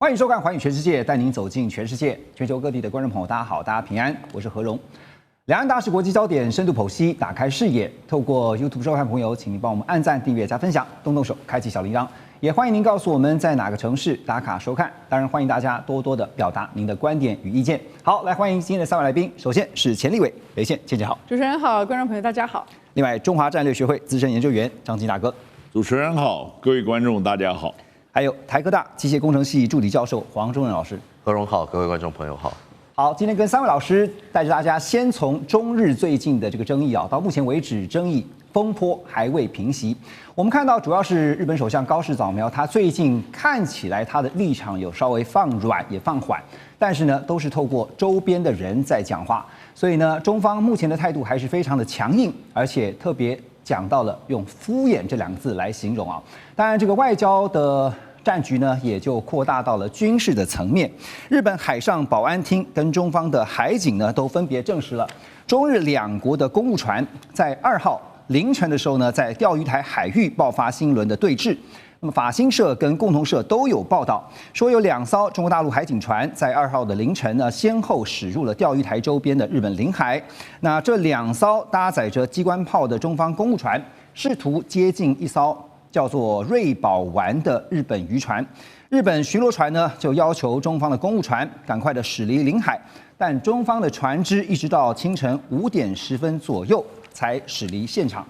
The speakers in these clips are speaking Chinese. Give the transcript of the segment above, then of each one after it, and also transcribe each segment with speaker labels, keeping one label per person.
Speaker 1: 欢迎收看《寰宇全世界》，带您走进全世界。全球各地的观众朋友，大家好，大家平安，我是何荣。两岸大事国际焦点深度剖析，打开视野。透过 YouTube 收看朋友，请您帮我们按赞、订阅、加分享，动动手，开启小铃铛。也欢迎您告诉我们在哪个城市打卡收看。当然，欢迎大家多多的表达您的观点与意见。好，来欢迎今天的三位来宾。首先是前立委雷宪，倩倩好。
Speaker 2: 主持人好，观众朋友大家好。
Speaker 1: 另外，中华战略学会资深研究员张金大哥。
Speaker 3: 主持人好，各位观众大家好。
Speaker 1: 还有台科大机械工程系助理教授黄忠仁老师。
Speaker 4: 何荣好，各位观众朋友好。
Speaker 1: 好，今天跟三位老师带着大家先从中日最近的这个争议到目前为止争议风波还未平息。我们看到主要是日本首相高市早苗，他最近看起来他的立场有稍微放软也放缓，但是呢都是透过周边的人在讲话，所以呢中方目前的态度还是非常的强硬，而且特别讲到了用敷衍这两个字来形容啊。当然这个外交的战局呢，也就扩大到了军事的层面。日本海上保安厅跟中方的海警呢，都分别证实了中日两国的公务船在2号凌晨的时候呢，在钓鱼台海域爆发新一轮的对峙。那么法新社跟共同社都有报道说，有2艘中国大陆海警船在2号的凌晨呢，先后驶入了钓鱼台周边的日本领海。那这2艘搭载着机关炮的中方公务船，试图接近一艘叫做瑞宝丸的日本渔船。日本巡逻船呢就要求中方的公务船赶快的驶离领海，但中方的船只一直到清晨5点10分左右才驶离现场。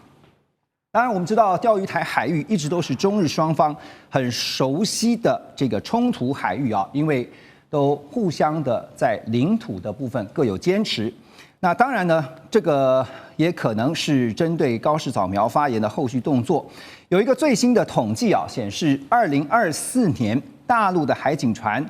Speaker 1: 当然我们知道钓鱼台海域一直都是中日双方很熟悉的这个冲突海域啊，因为都互相的在领土的部分各有坚持。那当然呢，这个也可能是针对高市早苗发言的后续动作。有一个最新的统计啊，显示2024年大陆的海警船，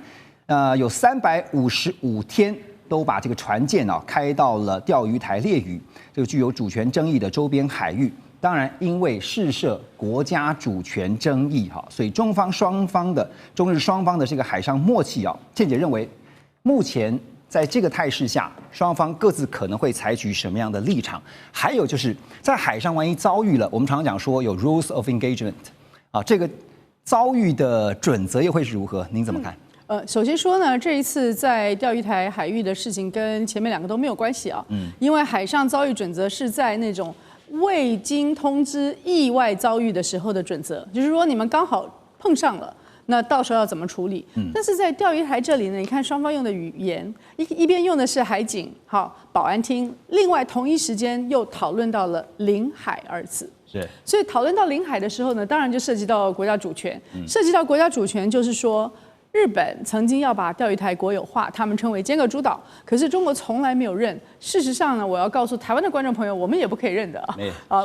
Speaker 1: 有355天都把这个船舰开到了钓鱼台列屿，这个具有主权争议的周边海域。当然，因为事涉国家主权争议所以中日双方的这个海上默契倩姐认为，目前在这个态势下，双方各自可能会采取什么样的立场？还有就是在海上万一遭遇了，我们常常讲说有 rules of engagement 这个遭遇的准则又会是如何？您怎么看？
Speaker 2: 首先说呢，这一次在钓鱼台海域的事情跟前面2个都没有关系啊。因为海上遭遇准则是在那种未经通知意外遭遇的时候的准则，就是说你们刚好碰上了。那到时候要怎么处理？但是在钓鱼台这里呢，你看双方用的语言，一边用的是海警、保安厅，另外同一时间又讨论到了领海2字。
Speaker 1: 是，
Speaker 2: 所以讨论到领海的时候呢，当然就涉及到国家主权。涉及到国家主权，就是说日本曾经要把钓鱼台国有化，他们称为尖阁诸岛，可是中国从来没有认。事实上呢，我要告诉台湾的观众朋友，我们也不可以认的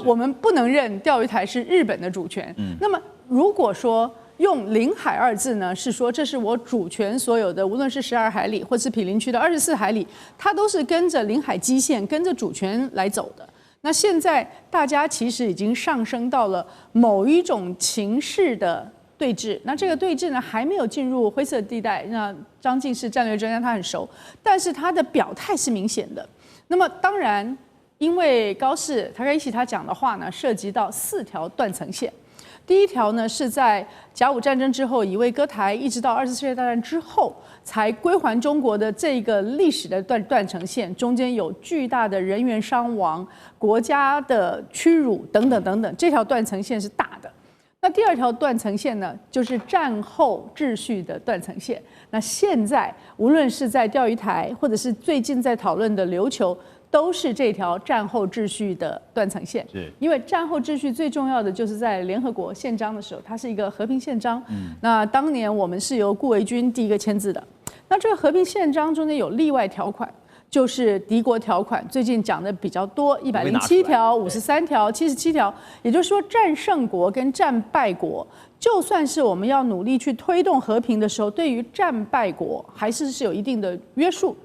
Speaker 2: 我们不能认钓鱼台是日本的主权。那么如果说用领海2字呢，是说这是我主权所有的，无论是12海里或是毗邻区的24海里，它都是跟着领海基线、跟着主权来走的。那现在大家其实已经上升到了某一种情势的对峙，那这个对峙呢还没有进入灰色地带。那张进是战略专家，他很熟，但是他的表态是明显的。那么当然，因为高市他讲的话呢，涉及到4条断层线。第一条呢，是在甲午战争之后，以卫割台，一直到2次世界大战之后，才归还中国的这个历史的断层线，中间有巨大的人员伤亡、国家的屈辱等等等等，这条断层线是大的。那第2条断层线呢，就是战后秩序的断层线。那现在无论是在钓鱼台，或者是最近在讨论的琉球，都是这条战后秩序的断层线。是，因为战后秩序最重要的就是在联合国宪章的时候，它是一个和平宪章。那当年我们是由顾维钧第一个签字的。那这个和平宪章中间有例外条款，就是敌国条款，最近讲的比较多，107条、53条、77条。也就是说，战胜国跟战败国，就算是我们要努力去推动和平的时候，对于战败国还是有一定的约束。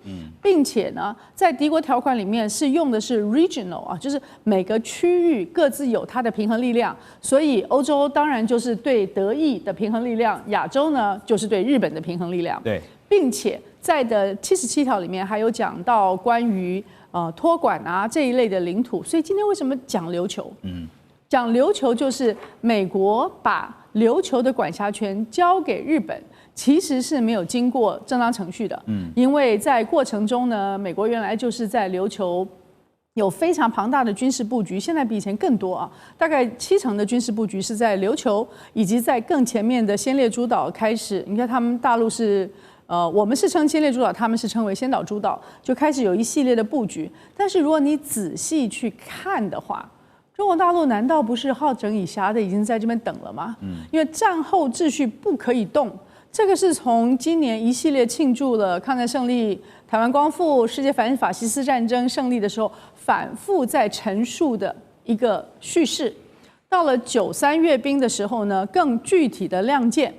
Speaker 2: 并且呢，在敌国条款里面是用的是 regional 就是每个区域各自有它的平衡力量。所以欧洲当然就是对德意的平衡力量，亚洲呢就是对日本的平衡力量。
Speaker 1: 对，
Speaker 2: 并且在的77条里面还有讲到关于托管这一类的领土。所以今天为什么讲琉球？讲琉球就是美国把琉球的管辖权交给日本，其实是没有经过正当程序的。因为在过程中呢，美国原来就是在琉球有非常庞大的军事布局，现在比以前更多啊，大概70%的军事布局是在琉球以及在更前面的先烈诸岛开始。你看他们大陆是。我们是称先烈诸岛，他们是称为先岛诸岛，就开始有一系列的布局。但是如果你仔细去看的话，中国大陆难道不是好整以暇的已经在这边等了吗？因为战后秩序不可以动，这个是从今年一系列庆祝了抗战胜利、台湾光复、世界反法西斯战争胜利的时候，反复在陈述的一个叙事。到了93阅兵的时候呢，更具体的亮剑。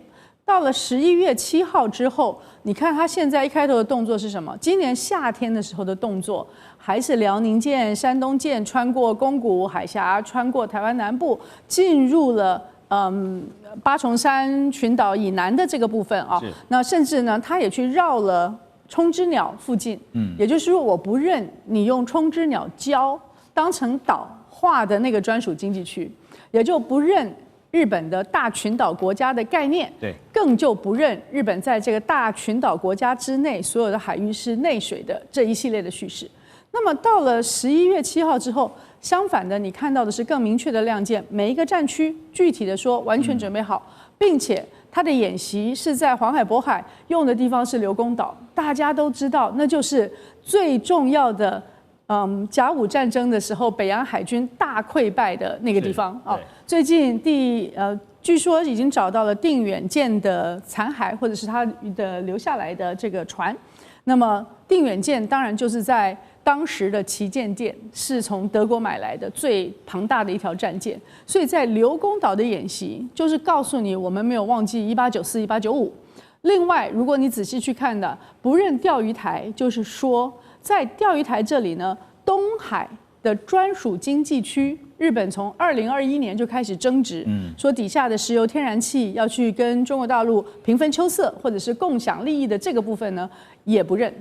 Speaker 2: 到了11月7号之后，你看他现在一开头的动作是什么？今年夏天的时候的动作还是辽宁舰、山东舰穿过宫古海峡，穿过台湾南部，进入了八重山群岛以南的这个部分啊。那甚至呢，他也去绕了冲之鸟附近。也就是说，我不认你用冲之鸟礁当成岛划的那个专属经济区，也就不认。日本的大群岛国家的概念，
Speaker 1: 对，
Speaker 2: 更就不认日本在这个大群岛国家之内所有的海域是内水的这一系列的叙事。那么到了11月7号之后，相反的，你看到的是更明确的亮剑，每一个战区具体的说完全准备好，并且它的演习是在黄海、渤海，用的地方是刘公岛，大家都知道，那就是最重要的。甲午战争的时候，北洋海军大溃败的那个地方啊。最近据说已经找到了定远舰的残骸，或者是它的留下来的这个船。那么定远舰当然就是在当时的旗舰舰，是从德国买来的最庞大的一条战舰。所以在刘公岛的演习，就是告诉你我们没有忘记1894、1895。另外，如果你仔细去看的，不认钓鱼台，就是说。在钓鱼台这里呢，东海的专属经济区，日本从2021年就开始争执，说底下的石油天然气要去跟中国大陆平分秋色，或者是共享利益的这个部分呢，也不认。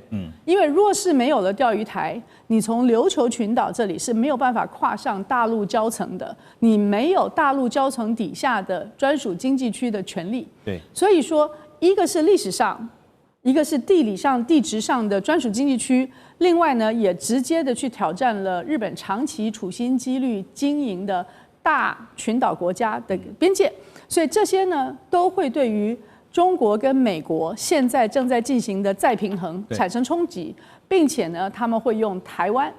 Speaker 2: 因为若是没有了钓鱼台，你从琉球群岛这里是没有办法跨上大陆礁层的，你没有大陆礁层底下的专属经济区的权利。
Speaker 1: 对，
Speaker 2: 所以说，一个是历史上。一个是地理上、地质上的专属经济区，另外呢，也直接的去挑战了日本长期处心积虑经营的大群岛国家的边界，所以这些呢，都会对于中国跟美国现在正在进行的再平衡产生冲击，并且呢，他们会用台湾、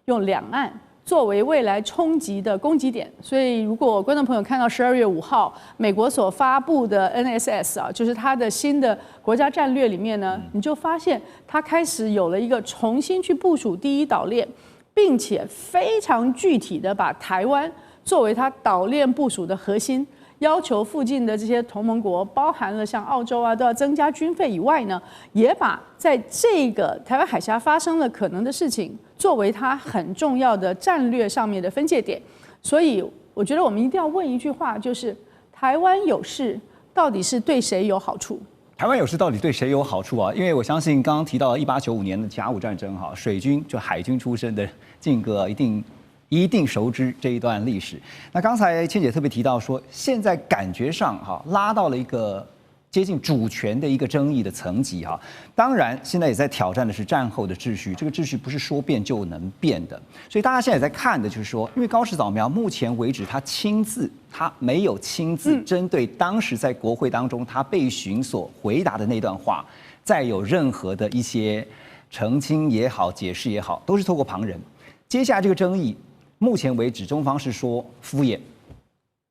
Speaker 2: 用两岸。作为未来冲击的攻击点，所以如果观众朋友看到12月5号美国所发布的 NSS 啊，就是它的新的国家战略里面呢，你就发现它开始有了一个重新去部署第一岛链，并且非常具体的把台湾作为它岛链部署的核心，要求附近的这些同盟国，包含了像澳洲啊，都要增加军费以外呢，也把在这个台湾海峡发生了可能的事情。作为它很重要的战略上面的分界点，所以我觉得我们一定要问一句话，就是台湾有事到底是对谁有好处？
Speaker 1: 台湾有事到底对谁有好处啊？因为我相信刚刚提到1895年的甲午战争哈，水军就海军出身的靖哥一定熟知这一段历史。那刚才倩姐特别提到说，现在感觉上哈拉到了一个接近主权的一个争议的层级哈，当然现在也在挑战的是战后的秩序，这个秩序不是说变就能变的，所以大家现在也在看的就是说，因为高市早苗目前为止他没有亲自针对当时在国会当中他被询所回答的那段话，再有任何的一些澄清也好、解释也好，都是透过旁人。接下来这个争议，目前为止中方是说敷衍，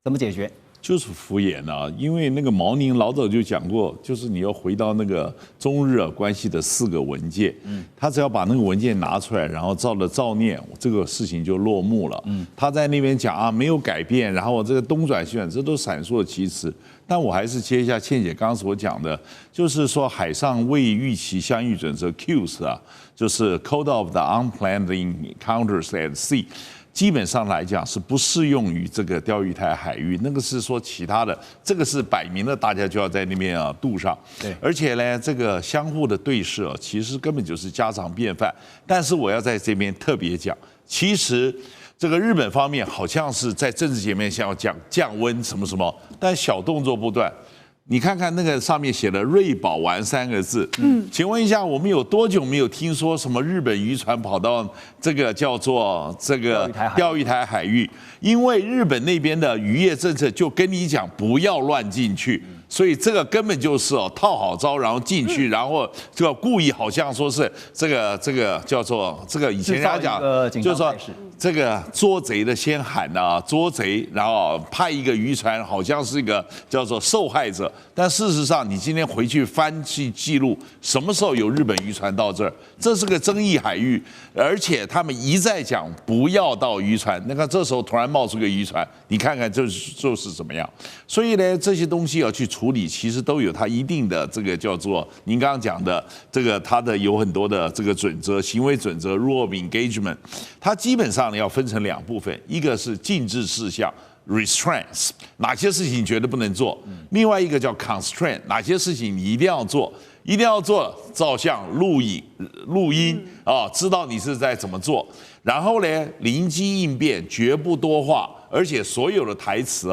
Speaker 1: 怎么解决？
Speaker 3: 就是敷衍啊，因为那个毛宁老早就讲过，就是你要回到那个中日关系的4个文件，他只要把那个文件拿出来，然后照了照念，这个事情就落幕了。他在那边讲啊，没有改变，然后我这个东转西转，这都闪烁其词。但我还是接一下倩姐刚刚所讲的，就是说海上未预期相遇准则 CUES 啊，就是 Code of the Unplanned Encounters at Sea。基本上来讲是不适用于这个钓鱼台海域，那个是说其他的，这个是摆明了大家就要在那边渡上。对，而且呢，这个相互的对视其实根本就是家常便饭。但是我要在这边特别讲，其实这个日本方面好像是在政治层面想要讲降温什么什么，但小动作不断。你看看那个上面写了“瑞宝丸”3个字，请问一下，我们有多久没有听说什么日本渔船跑到这个叫做这个钓鱼台海域？因为日本那边的渔业政策就跟你讲不要乱进去，所以这个根本就是套好招，然后进去，然后这个故意好像说是这个叫做这个以前人家讲就是说。这个捉贼的先喊捉贼，然后派一个渔船，好像是一个叫做受害者。但事实上，你今天回去翻去记录，什么时候有日本渔船到这儿？这是个争议海域，而且他们一再讲不要到渔船。那个这时候突然冒出个渔船，你看看就是怎么样？所以呢，这些东西要去处理，其实都有它一定的这个叫做您刚刚讲的这个它的有很多的这个准则、行为准则 （rule of engagement）， 它基本上要分成2部分，一个是禁制事项 （restraints）， 哪些事情你绝对不能做；另外一个叫 constraint， 哪些事情你一定要做。一定要做照相、录音知道你是在怎么做。然后呢，灵机应变，绝不多话，而且所有的台词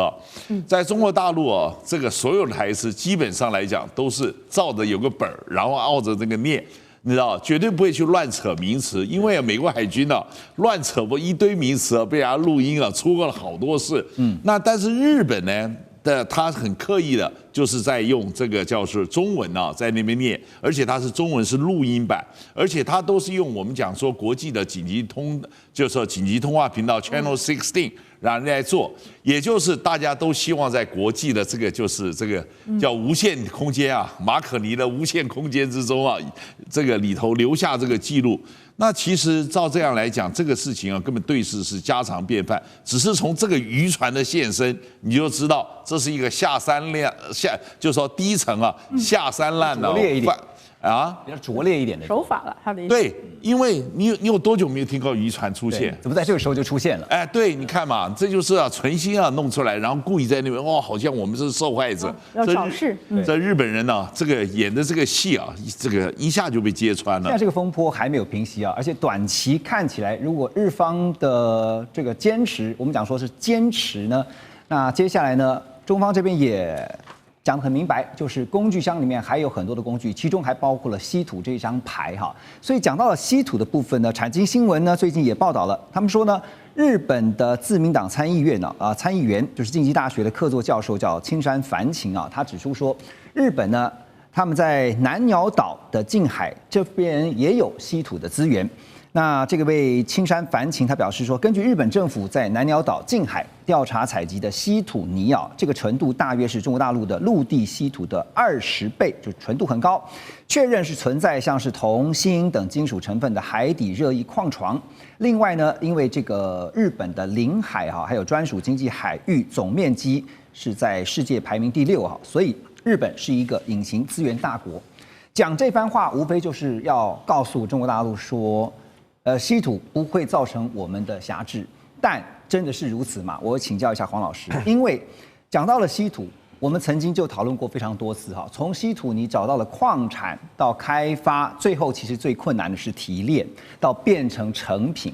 Speaker 3: 在中国大陆这个所有的台词基本上来讲都是照着有个本儿，然后按着这个念。你知道，绝对不会去乱扯名词，因为美国海军乱扯不一堆名词被人家录音出过了好多事。那但是日本呢？他很刻意的，就是在用这个叫是中文在那边念，而且它是中文是录音版，而且它都是用我们讲说国际的就是说紧急通话频道 Channel 16，让人来做，也就是大家都希望在国际的这个就是这个叫无限空间马可尼的无限空间之中这个里头留下这个记录。那其实照这样来讲，这个事情根本对事是家常便饭，只是从这个渔船的现身，你就知道这是一个就是说低层下三滥的
Speaker 1: 比较拙劣一点的
Speaker 2: 手法了，他的意思。
Speaker 3: 对，因为你有多久没有听到渔船出现？
Speaker 1: 怎么在这个时候就出现了？
Speaker 3: 对，你看嘛，这就是存心弄出来，然后故意在那边好像我们是受害者，
Speaker 2: 要找事。
Speaker 3: 这日本人这个演的这个戏这个一下就被揭穿了。
Speaker 1: 现在这个风波还没有平息而且短期看起来，如果日方的这个坚持，我们讲说是坚持呢，那接下来呢，中方这边也讲得很明白，就是工具箱里面还有很多的工具，其中还包括了稀土这张牌所以讲到了稀土的部分呢，产经新闻呢最近也报道了，他们说呢，日本的自民党参议员就是近畿大学的客座教授叫青山繁晴他指出说，日本呢他们在南鸟岛的近海这边也有稀土的资源。那这个位青山繁晴他表示说，根据日本政府在南鸟岛近海调查采集的稀土泥这个纯度大约是中国大陆的陆地稀土的20倍，就纯度很高，确认是存在像是铜、锌等金属成分的海底热液矿床。另外呢，因为这个日本的领海还有专属经济海域总面积是在世界排名第6所以日本是一个隐形资源大国。讲这番话无非就是要告诉中国大陆说，稀土不会造成我们的辖制，但真的是如此吗？我请教一下黄老师，因为讲到了稀土，我们曾经就讨论过非常多次从稀土你找到了矿产到开发，最后其实最困难的是提炼到变成成品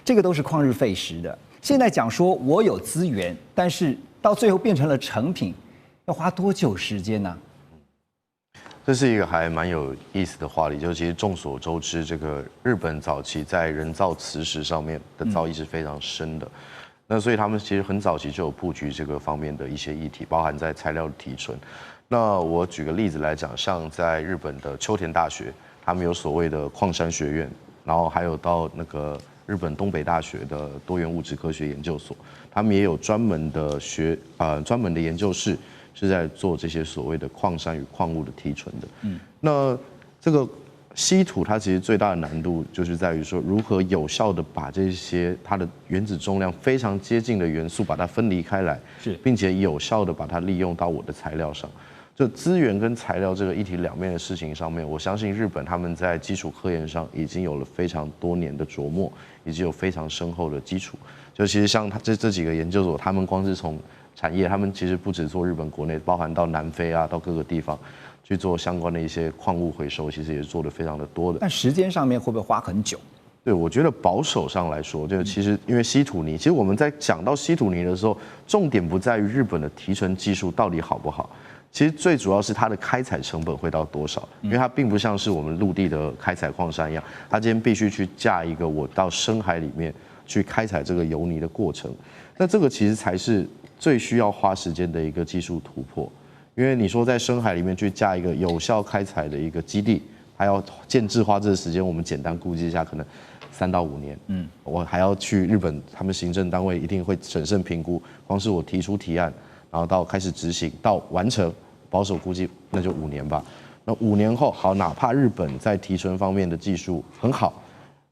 Speaker 1: 这个都是旷日费时的。现在讲说我有资源，但是到最后变成了成品，要花多久时间呢？
Speaker 4: 这是一个还蛮有意思的话题，就是其实众所周知，这个日本早期在人造磁石上面的造诣是非常深的，那所以他们其实很早期就有布局这个方面的一些议题，包含在材料的提纯。那我举个例子来讲，像在日本的秋田大学，他们有所谓的矿山学院，然后还有到那个日本东北大学的多元物质科学研究所，他们也有专门的研究室。是在做这些所谓的矿山与矿物的提纯的。那这个稀土它其实最大的难度就是在于说，如何有效的把这些它的原子重量非常接近的元素把它分离开来，并且有效的把它利用到我的材料上。就资源跟材料这个一体两面的事情上面，我相信日本他们在基础科研上已经有了非常多年的琢磨，以及有非常深厚的基础。就其实像这几个研究所，他们光是从产业，他们其实不只做日本国内，包含到南非到各个地方去做相关的一些矿物回收，其实也是做得非常的多的。
Speaker 1: 但时间上面会不会花很久？
Speaker 4: 对，我觉得保守上来说，就其实因为稀土泥，其实我们在讲到稀土泥的时候，重点不在于日本的提纯技术到底好不好，其实最主要是它的开采成本会到多少，因为它并不像是我们陆地的开采矿山一样，它今天必须去架一个我到深海里面去开采这个油泥的过程，那这个其实才是最需要花时间的一个技术突破，因为你说在深海里面去架一个有效开采的一个基地，还要建制花这个时间，我们简单估计一下，可能3到5年。我还要去日本，他们行政单位一定会审慎评估，光是我提出提案，然后到开始执行到完成，保守估计那就5年吧。那5年后，好，哪怕日本在提纯方面的技术很好，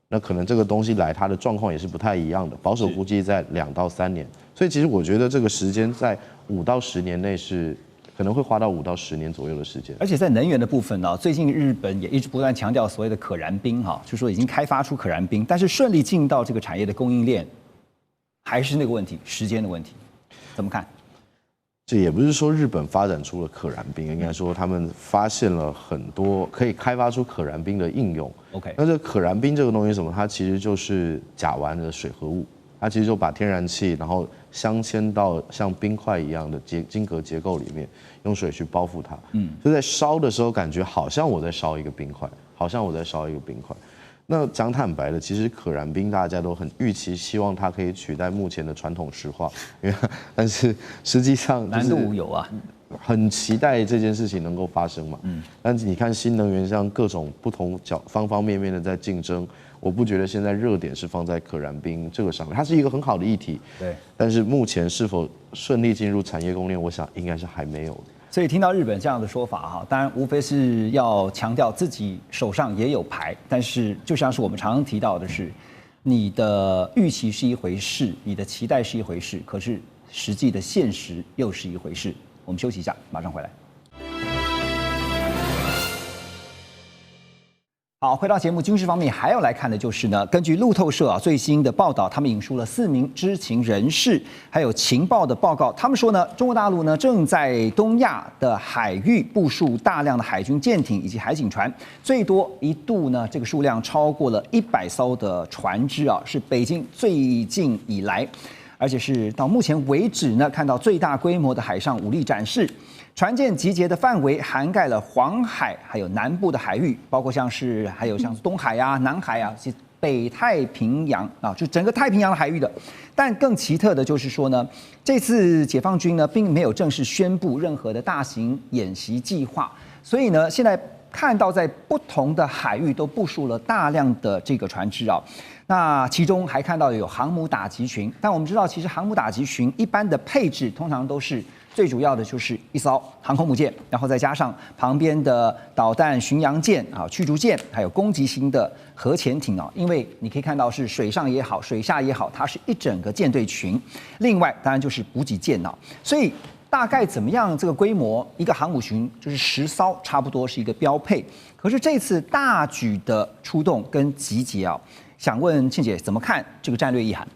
Speaker 4: 那可能这个东西来它的状况也是不太一样的，保守估计在2到3年。所以其实我觉得这个时间在5到10年内是。可能会花到5到10年左右的时间，
Speaker 1: 而且在能源的部分呢，最近日本也一直不断强调所谓的可燃冰哈，就说已经开发出可燃冰，但是顺利进到这个产业的供应链，还是那个问题，时间的问题，怎么看？
Speaker 4: 这也不是说日本发展出了可燃冰，应该说他们发现了很多可以开发出可燃冰的应用。
Speaker 1: OK，
Speaker 4: 那这可燃冰这个东西是什么？它其实就是甲烷的水合物，它其实就把天然气然后镶嵌到像冰块一样的晶格结构里面，用水去包覆它。就在烧的时候，感觉好像我在烧一个冰块，好像我在烧一个冰块。那讲坦白的，其实可燃冰大家都很预期，希望它可以取代目前的传统石化，但是实际上
Speaker 1: 难度有啊。
Speaker 4: 很期待这件事情能够发生嘛。但是你看新能源像各种不同方方面面的在竞争。我不觉得现在热点是放在可燃冰这个上面，它是一个很好的议题。
Speaker 1: 对，
Speaker 4: 但是目前是否顺利进入产业供应链，我想应该是还没有的。
Speaker 1: 所以听到日本这样的说法哈，当然无非是要强调自己手上也有牌，但是就像是我们常常提到的是，你的预期是一回事，你的期待是一回事，可是实际的现实又是一回事。我们休息一下，马上回来。好，回到节目军事方面，还要来看的就是呢，根据路透社最新的报道，他们引述了4名知情人士还有情报的报告，他们说呢，中国大陆呢正在东亚的海域部署大量的海军舰艇以及海警船，最多一度呢这个数量超过了100艘的船只啊，是北京最近以来，而且是到目前为止呢看到最大规模的海上武力展示。船舰集结的范围涵盖了黄海，还有南部的海域，包括像是东海啊、南海啊、北太平洋啊，就整个太平洋的海域的。但更奇特的就是说呢，这次解放军呢并没有正式宣布任何的大型演习计划，所以呢，现在看到在不同的海域都部署了大量的这个船只啊。那其中还看到有航母打击群，但我们知道，其实航母打击群一般的配置通常都是。最主要的就是一艘航空母舰，然后再加上旁边的导弹巡洋舰啊、驱逐舰，还有攻击型的核潜艇啊。因为你可以看到是水上也好，水下也好，它是一整个舰队群。另外，当然就是补给舰啊。所以大概怎么样这个规模，一个航母群就是10艘，差不多是一个标配。可是这次大举的出动跟集结啊，想问庆姐怎么看这个战略意涵？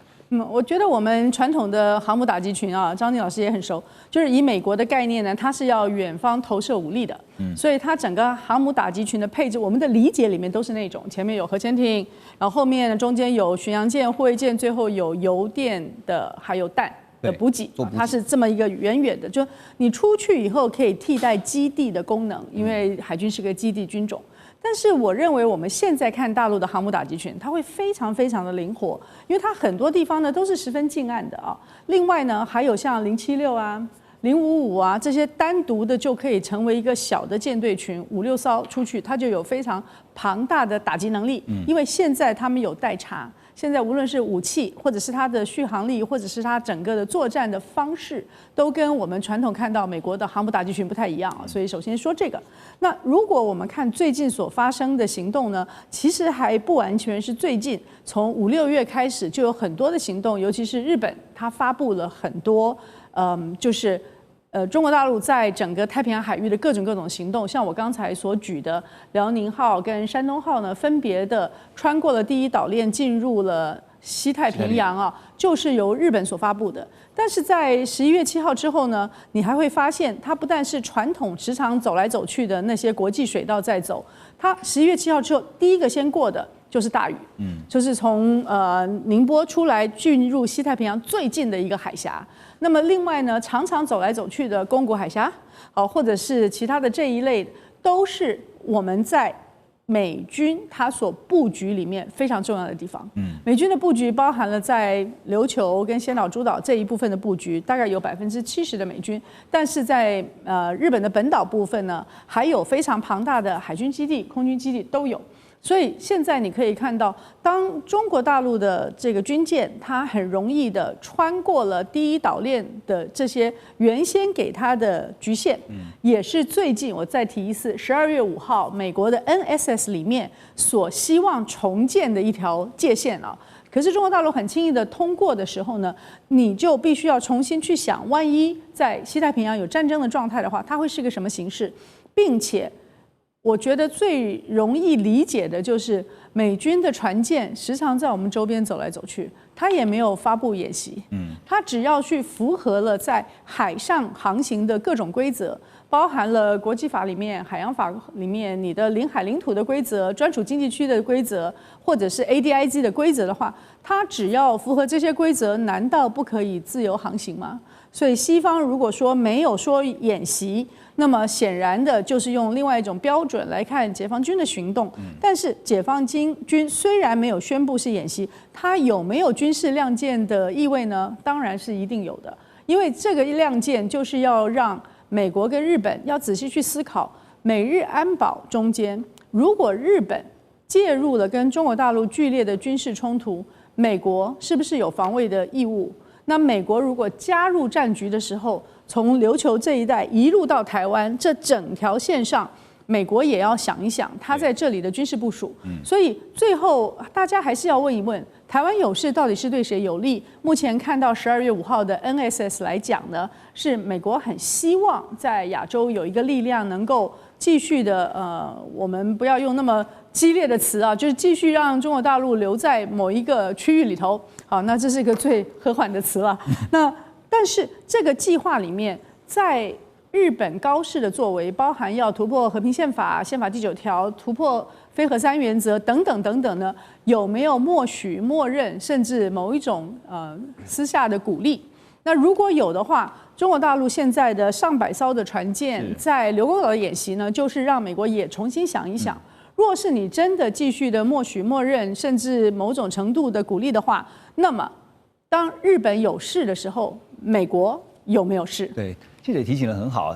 Speaker 2: 我觉得我们传统的航母打击群啊，张静老师也很熟，就是以美国的概念呢，它是要远方投射武力的，所以它整个航母打击群的配置，我们的理解里面都是那种前面有核潜艇，然后后面中间有巡洋舰、护卫舰，最后有油电的还有弹的补给，它是这么一个远远的，就你出去以后可以替代基地的功能，因为海军是个基地军种。但是我认为我们现在看大陆的航母打击群，它会非常非常的灵活，因为它很多地方呢都是十分近岸的啊。另外呢，还有像076啊、055啊这些单独的就可以成为一个小的舰队群，5、6艘出去，它就有非常庞大的打击能力。因为现在他们有待查。现在无论是武器，或者是它的续航力，或者是它整个的作战的方式，都跟我们传统看到美国的航母打击群不太一样啊。所以首先说这个，那如果我们看最近所发生的行动呢，其实还不完全是最近，从5、6月开始就有很多的行动，尤其是日本，它发布了很多，就是中国大陆在整个太平洋海域的各种行动，像我刚才所举的辽宁号跟山东号呢，分别的穿过了第一岛链，进入了西太平洋啊，就是由日本所发布的。但是在11月7号之后呢，你还会发现，它不但是传统时常走来走去的那些国际水道在走，它11月7号之后第一个先过的就是大屿，就是从宁波出来进入西太平洋最近的一个海峡。那么另外呢，常常走来走去的宫古海峡，或者是其他的这一类，都是我们在美军它所布局里面非常重要的地方。美军的布局包含了在琉球跟仙岛诸岛这一部分的布局，大概有70%的美军，但是在日本的本岛部分呢，还有非常庞大的海军基地、空军基地都有。所以现在你可以看到，当中国大陆的这个军舰，它很容易的穿过了第一岛链的这些原先给它的局限，也是最近我再提一次，12月5号美国的 NSS 里面所希望重建的一条界限啊。可是中国大陆很轻易的通过的时候呢，你就必须要重新去想，万一在西太平洋有战争的状态的话，它会是个什么形式，并且。我觉得最容易理解的就是美军的船舰时常在我们周边走来走去，它也没有发布演习，它只要去符合了在海上航行的各种规则，包含了国际法里面、海洋法里面你的领海领土的规则、专属经济区的规则，或者是 ADIZ 的规则的话，它只要符合这些规则，难道不可以自由航行吗？所以西方如果说没有说演习，那么显然的就是用另外一种标准来看解放军的行动。但是解放军虽然没有宣布是演习，它有没有军事亮剑的意味呢？当然是一定有的，因为这个亮剑就是要让美国跟日本要仔细去思考，美日安保中间，如果日本介入了跟中国大陆剧烈的军事冲突，美国是不是有防卫的义务？那美国如果加入战局的时候，从琉球这一带一路到台湾，这整条线上，美国也要想一想他在这里的军事部署。所以最后大家还是要问一问，台湾有事到底是对谁有利？目前看到12月5号的 NSS 来讲呢，是美国很希望在亚洲有一个力量能够继续的我们不要用那么激烈的词啊，就是继续让中国大陆留在某一个区域里头。好，那这是一个最和缓的词了。那但是这个计划里面，在日本高市的作为，包含要突破和平宪法、宪法第9条，突破非核三原则等等等等呢，有没有默许、默认，甚至某一种私下的鼓励？那如果有的话，中国大陆现在的上百艘的船舰在刘公岛的演习呢，就是让美国也重新想一想。若是你真的继续的默许、默认，甚至某种程度的鼓励的话，那么当日本有事的时候，美国有没有事？
Speaker 1: 对，记者提醒得很好，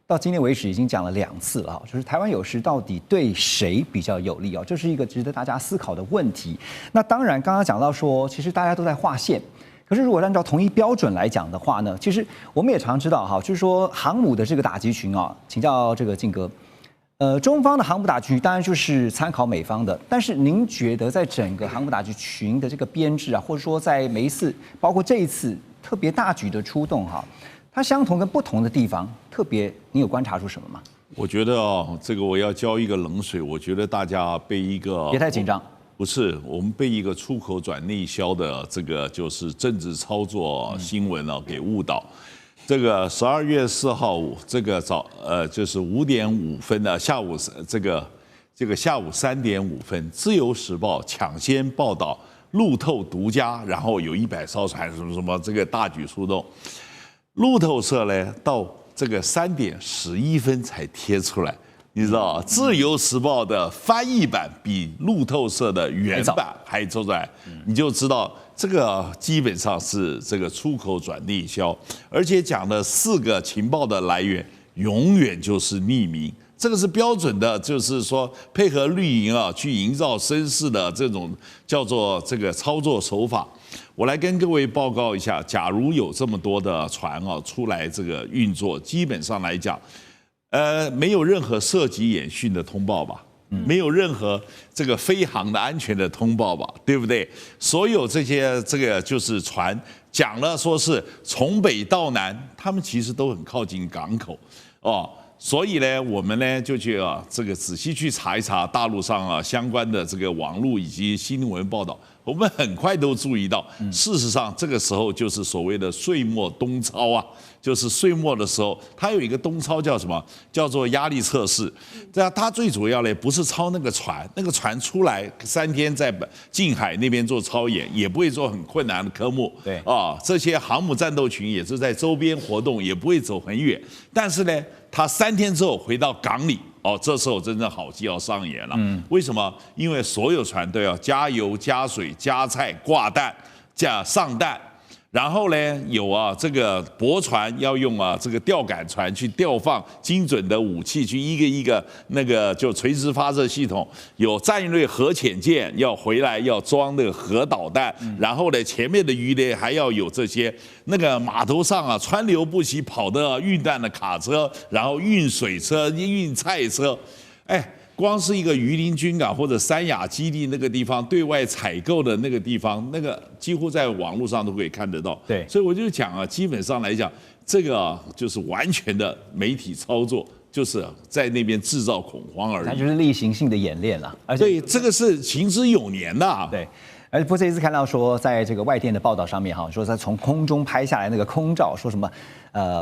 Speaker 1: 到今天为止已经讲了2次了，就是台湾有事到底对谁比较有利哦，这是一个值得大家思考的问题。那当然，刚刚讲到说，其实大家都在划线。可是，如果按照同一标准来讲的话呢，其实我们也常知道哈，就是说航母的这个打击群啊，请教这个靖哥，中方的航母打击群当然就是参考美方的，但是您觉得在整个航母打击群的这个编制啊，或者说在每一次，包括这一次特别大举的出动哈，它相同跟不同的地方，特别你有观察出什么吗？
Speaker 3: 我觉得这个我要浇一个冷水，我觉得大家被一个
Speaker 1: 别太紧张。
Speaker 3: 不是，我们被一个出口转内销的这个就是政治操作新闻给误导。这个12月4号这个就是5点5分的下午这个下午3点5分，《自由时报》抢先报道路透独家，然后有100艘船什么什么这个大举出动。路透社呢到这个3点11分才贴出来。你知道《自由时报》的翻译版比路透社的原版还出来，你就知道这个基本上是这个出口转内销，而且讲的4个情报的来源永远就是匿名，这个是标准的，就是说配合绿营去营造声势的这种叫做这个操作手法。我来跟各位报告一下，假如有这么多的船出来这个运作，基本上来讲。没有任何涉及演训的通报吧，没有任何这个飞航的安全的通报吧，对不对？所有这些这个就是船讲了说是从北到南，他们其实都很靠近港口所以呢，我们呢就去这个仔细去查一查大陆上相关的这个网络以及新闻报道，我们很快都注意到，事实上这个时候就是所谓的岁末冬操啊，就是岁末的时候，它有一个冬操叫什么？叫做压力测试。它最主要呢不是操那个船出来3天在近海那边做操演，也不会做很困难的科目。
Speaker 1: 对
Speaker 3: 这些航母战斗群也是在周边活动，也不会走很远。但是呢，它3天之后回到港里。这时候真正好戏要上演了。为什么？因为所有船都要加油、加水、加菜、挂弹、上弹，然后呢，有这个驳船要用这个吊杆船去吊放精准的武器，去一个一个那个就垂直发射系统，有战略核潜舰要回来要装那个核导弹，然后呢，前面的鱼雷还要有这些那个码头上川流不息跑的运弹的卡车，然后运水车、运菜车，光是一个榆林军港或者三亚基地那个地方对外采购的那个地方，那个几乎在网络上都可以看得到。
Speaker 1: 对，
Speaker 3: 所以我就讲基本上来讲，这个就是完全的媒体操作，就是在那边制造恐慌而已。
Speaker 1: 它就是例行性的演练了，而且
Speaker 3: 对，这个是行之有年的。
Speaker 1: 对。而不过这一次看到说，在这个外电的报道上面说他从空中拍下来那个空照，说什么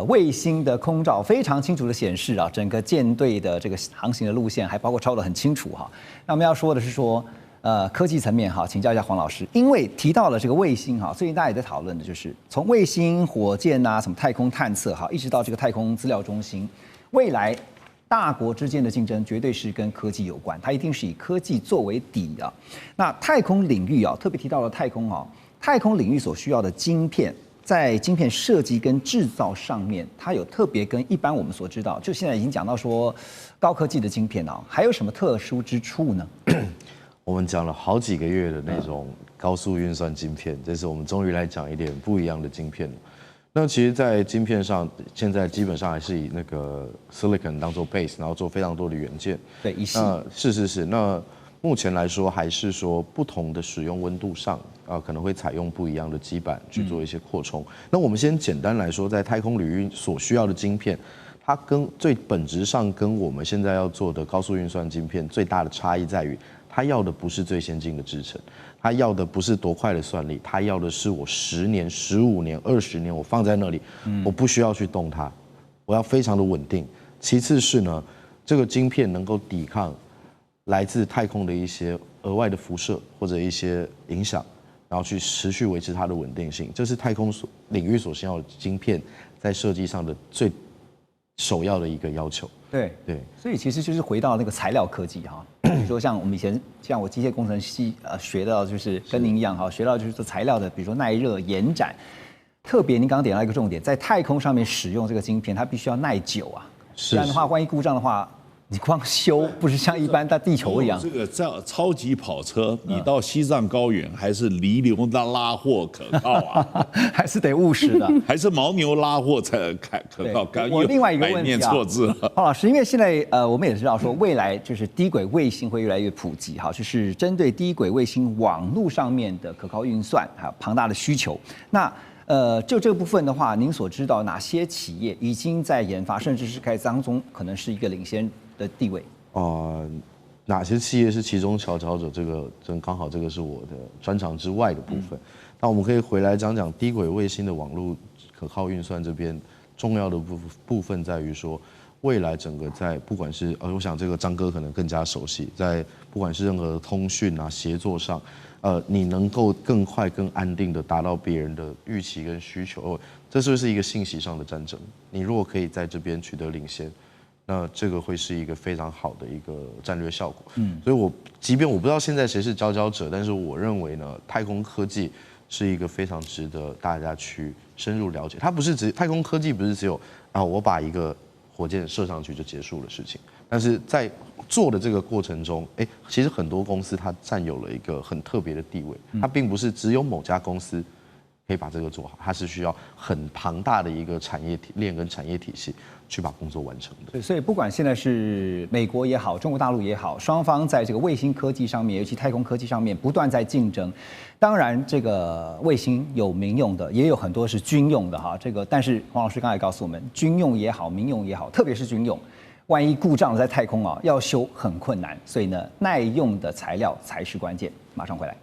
Speaker 1: 卫星的空照非常清楚的显示整个舰队的这个航行的路线，还包括抄得很清楚那我们要说的是说科技层面请教一下黄老师，因为提到了这个卫星最近大家也在讨论的就是从卫星、火箭什么太空探测一直到这个太空资料中心，未来大国之间的竞争绝对是跟科技有关，它一定是以科技作为底的。那太空领域特别提到了太空太空领域所需要的晶片，在晶片设计跟制造上面，它有特别跟一般我们所知道，就现在已经讲到说高科技的晶片还有什么特殊之处呢？
Speaker 4: 我们讲了好几个月的那种高速运算晶片，这次我们终于来讲一点不一样的晶片了。那其实，在晶片上，现在基本上还是以那个 silicon 当做 base， 然后做非常多的元件。
Speaker 1: 对，一系。
Speaker 4: 是。那目前来说，还是说不同的使用温度上，可能会采用不一样的基板去做一些扩充。那我们先简单来说，在太空领域所需要的晶片，它跟最本质上跟我们现在要做的高速运算晶片最大的差异在于，它要的不是最先进的制程。他要的不是多快的算力，他要的是我10年、15年、20年，我放在那里，我不需要去动它，我要非常的稳定。其次是呢，这个晶片能够抵抗来自太空的一些额外的辐射或者一些影响，然后去持续维持它的稳定性。这是太空领域所需要的晶片在设计上的最首要的一个要求。
Speaker 1: 对，所以其实就是回到那个材料科技比如说像我们以前像我机械工程系学到就是跟您一样学到就是做材料的，比如说耐热、延展。特别您刚刚点到一个重点，在太空上面使用这个晶片，它必须要耐久不然的话，万一故障的话，你光修不是像一般在地球一样。
Speaker 3: 这个超级跑车，你到西藏高原还是犁牛拉货可靠
Speaker 1: 还是得务实的，
Speaker 3: 还是牦牛拉货才可靠。
Speaker 1: 我另外一个问题
Speaker 3: 念错字了，
Speaker 1: 黄老师，因为现在我们也知道说，未来就是低轨卫星会越来越普及就是针对低轨卫星网络上面的可靠运算还有庞大的需求。那就这个部分的话，您所知道哪些企业已经在研发，甚至是开始当中可能是一个领先的地位？
Speaker 4: 哪些企业是其中佼佼者？这个刚好这个是我的专长之外的部分。那我们可以回来讲讲低轨卫星的网络可靠运算这边重要的部分在于说，未来整个在不管是我想这个张哥可能更加熟悉，在不管是任何通讯协作上。你能够更快、更安定的达到别人的预期跟需求，这就是一个信息上的战争。你如果可以在这边取得领先，那这个会是一个非常好的一个战略效果。所以即便我不知道现在谁是佼佼者，但是我认为呢，太空科技是一个非常值得大家去深入了解。它不是太空科技不是只有我把一个火箭射上去就结束的事情，但是在做的这个过程中，其实很多公司它占有了一个很特别的地位，它并不是只有某家公司可以把这个做好，它是需要很庞大的一个产业链跟产业体系去把工作完成的。
Speaker 1: 所以不管现在是美国也好，中国大陆也好，双方在这个卫星科技上面，尤其太空科技上面不断在竞争。当然，这个卫星有民用的，也有很多是军用的这个，但是黄老师刚才告诉我们，军用也好，民用也好，特别是军用。万一故障在太空啊，要修很困难，所以呢，耐用的材料才是关键。马上回来。